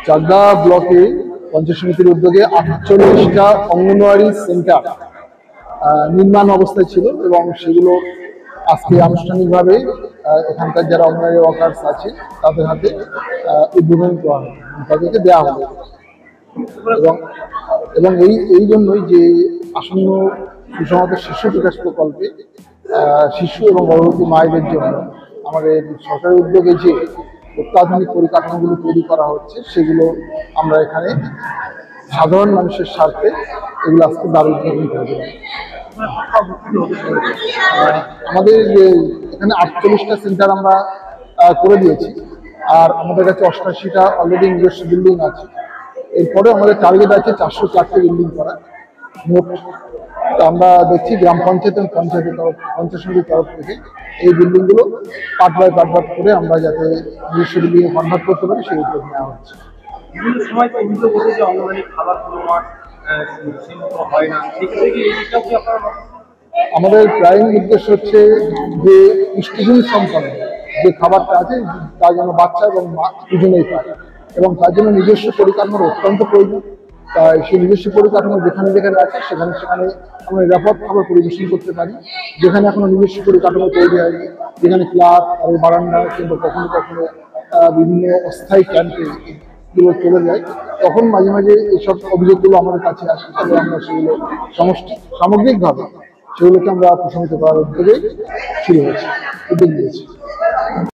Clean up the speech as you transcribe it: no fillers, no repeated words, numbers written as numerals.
চাকদা ব্লকে পঞ্চায়েত সমিতির উদ্যোগে 48টা অঙ্গনওয়াড়ি সেন্টার নির্মাণ অবস্থায় ছিল এবং সেগুলো আজকে আনুষ্ঠানিকভাবে এখানকার যারা অঙ্গনওয়াড়ি ওয়ার্কার্স আছে তাদের হাতে উদ্বোধন করা হবে, তাদেরকে দেওয়া হবে। এবং এবং এই জন্যই যে আসন্ন সুসংহত শিশু বিকাশ প্রকল্পে শিশু এবং গর্ভবতী মায়েদের জন্য আমাদের সরকারের উদ্যোগে যে অত্যাধুনিক পরিকাঠামোগুলো তৈরি করা হচ্ছে সেগুলো আমরা এখানে সাধারণ মানুষের স্বার্থে এগুলো আজকে দ্বার উদ্বোধন করে দিলাম। আমাদের এখানে 48টা সেন্টার আমরা করে দিয়েছি, আর আমাদের কাছে 88টা অলরেডি নিজস্ব বিল্ডিং আছে। এরপরে আমাদের টার্গেট আছে 404টি বিল্ডিং করা মোট। আমরা দেখছি গ্রাম পঞ্চায়েত এবং পঞ্চায়েত সমিতির তরফ থেকে এই বিল্ডিংগুলো পার্ট বাই পার্ট করে আমরা যাতে নিজস্ব বিল্ডিংয়ে কনভার্ট করতে পারি সেই উদ্যোগ নেওয়া হচ্ছে। বিভিন্ন সময় তো অভিযোগ হচ্ছে যে অঙ্গনওয়াড়ি খাবারগুলো হয় না, আমাদের প্রাইম উদ্দেশ্য হচ্ছে যে পুষ্টিগুণ সম্পন্ন যে খাবারটা আছে তার জন্য বাচ্চা এবং মা দুজনেই পায়, এবং তার জন্য নিজস্ব পরিকাঠামোর অত্যন্ত প্রয়োজন। তাই সেই নিজস্ব পরিকাঠামো যেখানে যেখানে আছে সেখানে সেখানে আমরা নিরাপদ খাবার পরিবেশন করতে পারি। যেখানে এখনো নিজস্ব পরিকাঠামো তৈরি হয়নি, যেখানে ক্লাব আর বারান্দা কিংবা কখনো কখনো বিভিন্ন অস্থায়ী ক্যাম্পে গুলো চলে যায়, তখন মাঝে মাঝে এইসব অভিযোগগুলো আমাদের কাছে আসে, তবে আমরা সেগুলো সামগ্রিকভাবে সেগুলোকে আমরা প্রশমিত করার উদ্যোগে উদ্যোগ নিয়েছি।